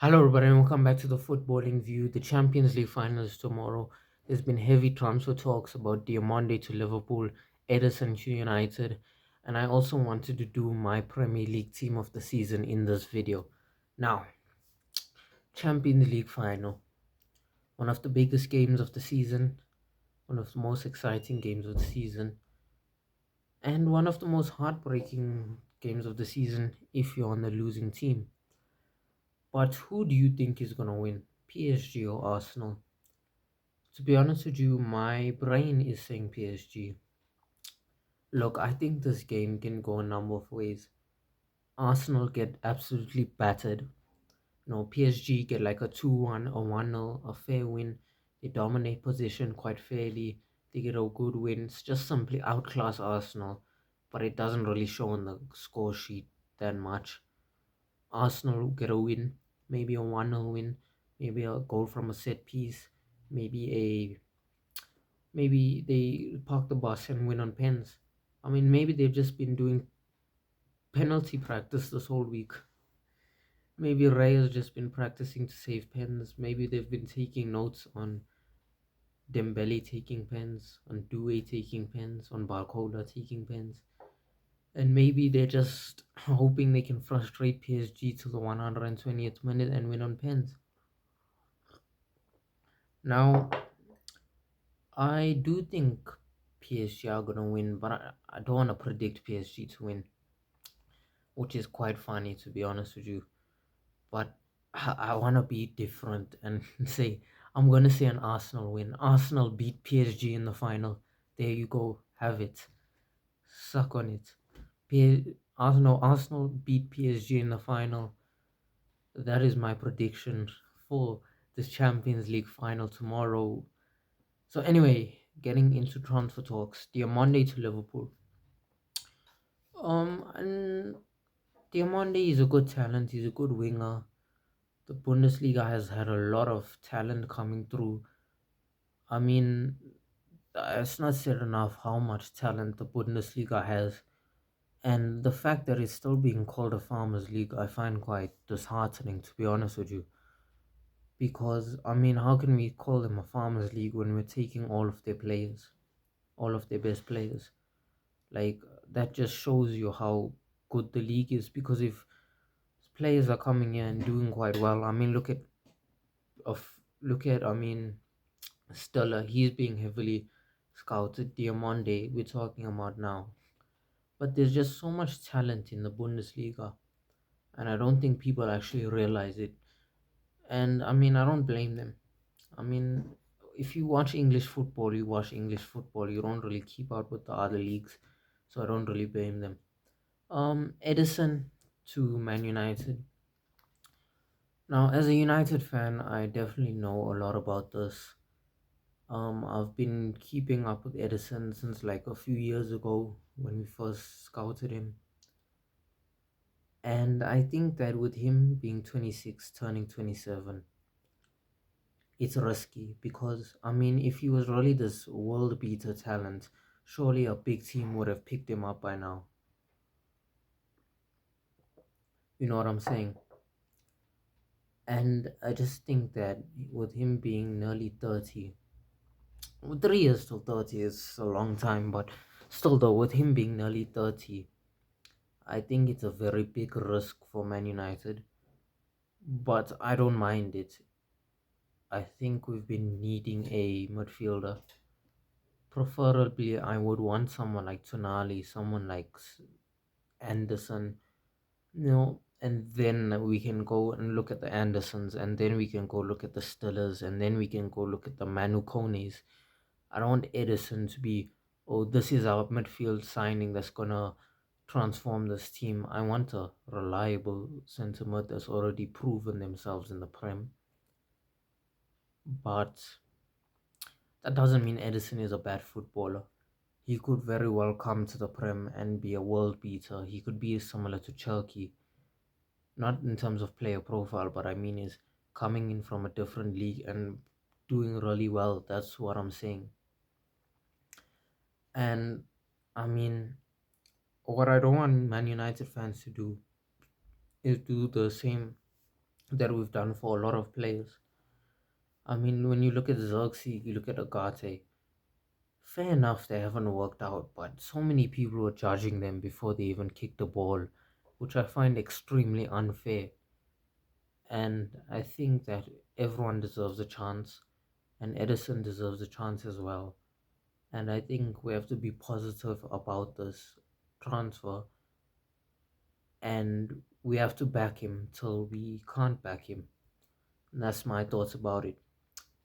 Hello, everybody, and welcome back to the Footballing View. The Champions League finals tomorrow. There's been heavy transfer talks about Diomande to Liverpool, Edison to United, and I also wanted to do my Premier League team of the season in this video. Now, Champions League final, one of the biggest games of the season, one of the most exciting games of the season, and one of the most heartbreaking games of the season if you're on the losing team. But who do you think is going to win, PSG or Arsenal? To be honest with you, my brain is saying PSG. Look, I think this game can go a number of ways. Arsenal get absolutely battered. PSG get like a 2-1, a 1-0, a fair win. They dominate position quite fairly. They get a good win. It's just simply outclass Arsenal, but it doesn't really show on the score sheet that much. Arsenal get a win, maybe a 1-0 win, maybe a goal from a set piece, maybe they park the bus and win on pens. I mean, maybe they've just been doing penalty practice this whole week. Maybe Ray has just been practicing to save pens. Maybe they've been taking notes on Dembele taking pens, on Doué taking pens, on Barcola taking pens. And maybe they're just hoping they can frustrate PSG to the 120th minute and win on pens. Now, I do think PSG are going to win, but I don't want to predict PSG to win, which is quite funny to be honest with you. But I want to be different and say I'm going to say an Arsenal win. Arsenal beat PSG in the final. There you go. Have it. Suck on it. Arsenal beat PSG in the final. That is my prediction for this Champions League final tomorrow. So anyway, getting into transfer talks, Diamande to Liverpool. And Diamande is a good talent. He's a good winger. The Bundesliga has had a lot of talent coming through. I mean, it's not said enough how much talent the Bundesliga has. And the fact that it's still being called a farmers league, I find quite disheartening, to be honest with you. Because, I mean, how can we call them a farmers league when we're taking all of their players, all of their best players? Like, that just shows you how good the league is. Because if players are coming in and doing quite well, I mean, I mean, Stella, he's being heavily scouted. Diamande, we're talking about now. But there's just so much talent in the Bundesliga, and I don't think people actually realize it. And I mean, I don't blame them. I mean, if you watch English football, you watch English football. You don't really keep up with the other leagues, so I don't really blame them. Edison to Man United. Now, as a United fan, I definitely know a lot about this. I've been keeping up with Edison since like a few years ago when we first scouted him. And I think that with him being 26, turning 27, it's risky because, I mean, if he was really this world beater talent, surely a big team would have picked him up by now. You know what I'm saying? And I just think that with him being nearly 30, 3 years till 30 is a long time, but still, though, with him being nearly 30, I think it's a very big risk for Man United, but I don't mind it. I think we've been needing a midfielder. Preferably, I would want someone like Tonali, someone like Anderson, and then we can go and look at the Andersons, and then we can go look at the Stillers, and then we can go look at the Manu Kones. I don't want Edison to be, oh, this is our midfield signing that's gonna transform this team. I want a reliable centre mid that's already proven themselves in the Prem. But that doesn't mean Edison is a bad footballer. He could very well come to the Prem and be a world beater. He could be similar to Chalky, not in terms of player profile, but I mean is coming in from a different league and doing really well. That's what I'm saying. And I mean, what I don't want Man United fans to do is do the same that we've done for a lot of players. I mean, when you look at Xerxes, you look at Agate, fair enough, they haven't worked out, but so many people were judging them before they even kicked the ball, which I find extremely unfair. And I think that everyone deserves a chance, and Edison deserves a chance as well. And I think we have to be positive about this transfer, and we have to back him till we can't back him. And that's my thoughts about it.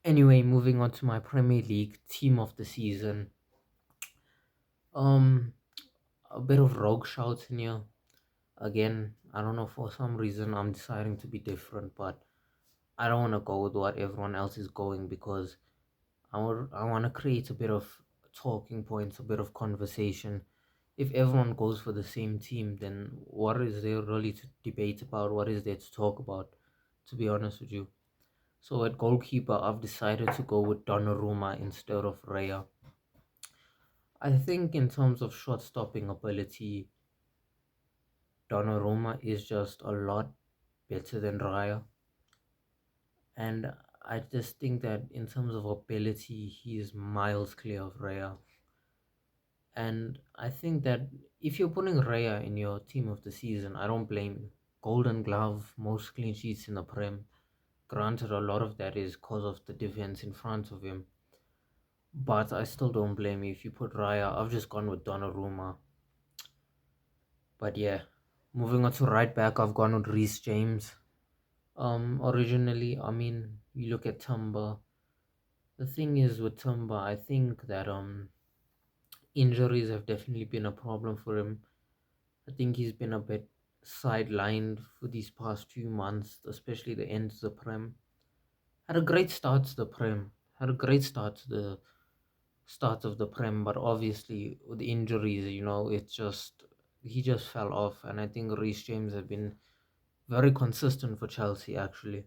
Anyway, moving on to my Premier League team of the season. Um, a bit of rogue shouts in here. Again, I don't know, for some reason I'm deciding to be different, but I don't want to go with what everyone else is going because I want to create a bit of talking points, a bit of conversation. If everyone goes for the same team, then what is there really to debate about? What is there to talk about, to be honest with you? So at goalkeeper, I've decided to go with Donnarumma instead of Raya. I think in terms of shot stopping ability, Donnarumma is just a lot better than Raya. And I just think that in terms of ability, he is miles clear of Raya. And I think that if you're putting Raya in your team of the season, I don't blame you. Golden Glove, most clean sheets in the Prem. Granted, a lot of that is because of the defense in front of him. But I still don't blame you if you put Raya. I've just gone with Donnarumma. But yeah, moving on to right back, I've gone with Reece James. Originally, I mean, you look at Tumba. The thing is with Tumba, I think that injuries have definitely been a problem for him. I think he's been a bit sidelined for these past few months, especially the end of the Prem. Had a great start to the Prem. Had a great start to the start of the Prem, but obviously with injuries, it's just he just fell off. And I think Reece James have been very consistent for Chelsea actually.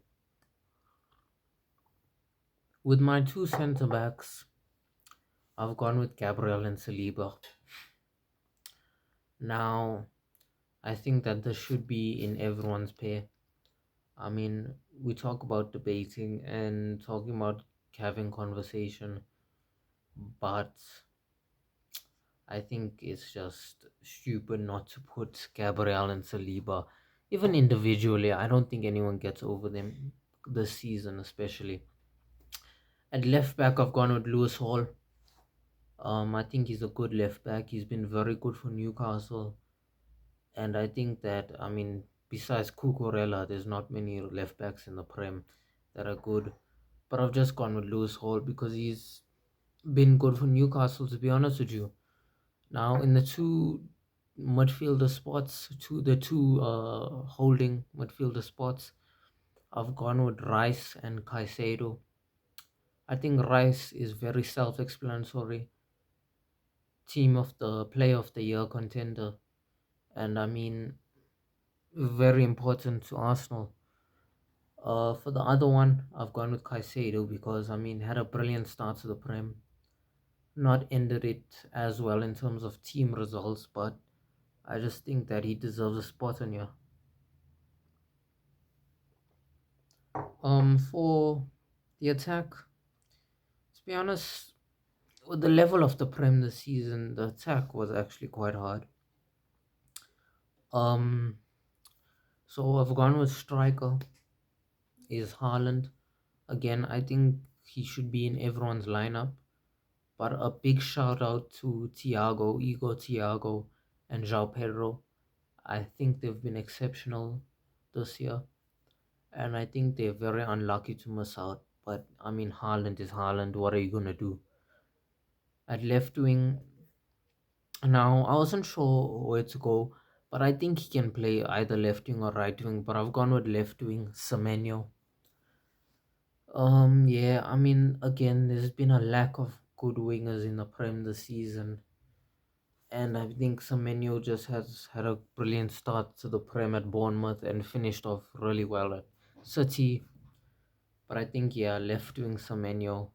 With my two centre backs, I've gone with Gabriel and Saliba. Now, I think that this should be in everyone's pair. I mean, we talk about debating and talking about having conversation, but I think it's just stupid not to put Gabriel and Saliba. Even individually, I don't think anyone gets over them this season, especially. At left back, I've gone with Lewis Hall. I think he's a good left back. He's been very good for Newcastle. And I think that, I mean, besides Cucurella, there's not many left backs in the Prem that are good. But I've just gone with Lewis Hall because he's been good for Newcastle, to be honest with you. Now, in the two midfielder spots, the two holding midfielder spots, I've gone with Rice and Caicedo. I think Rice is very self-explanatory. Team of the Player of the Year contender, and I mean, very important to Arsenal. For the other one, I've gone with Caicedo because I mean had a brilliant start to the Prem. Not ended it as well in terms of team results, but I just think that he deserves a spot on here. For the attack, to be honest, with the level of the Prem this season, the attack was actually quite hard. Um, so I've gone with striker is Haaland. Again, I think he should be in everyone's lineup. But a big shout out to Igor Thiago, and João Pedro. I think they've been exceptional this year, and I think they're very unlucky to miss out. But I mean, Haaland is Haaland. What are you gonna do? At left wing, now I wasn't sure where to go, but I think he can play either left wing or right wing. But I've gone with left wing, Semenyo. Yeah, I mean, again, there's been a lack of good wingers in the Prem this season. And I think Semenyo just has had a brilliant start to the Prem at Bournemouth and finished off really well at City. But I think, yeah, left wing Semenyo.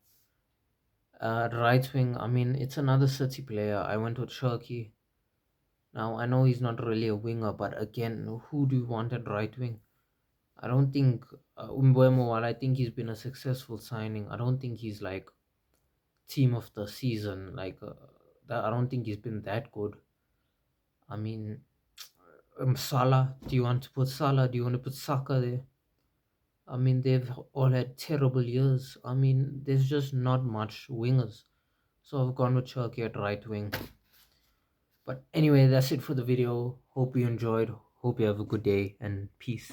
Right wing, I mean, it's another City player. I went with Shirky. Now, I know he's not really a winger, but again, who do you want at right wing? I don't think Umbuemo, while I think he's been a successful signing, I don't think he's like team of the season. Like that, I don't think he's been that good. I mean, Salah. Do you want to put Salah? Do you want to put Saka there? I mean, they've all had terrible years. I mean, there's just not much wingers. So I've gone with Turkey at right wing. But anyway, that's it for the video. Hope you enjoyed. Hope you have a good day and peace.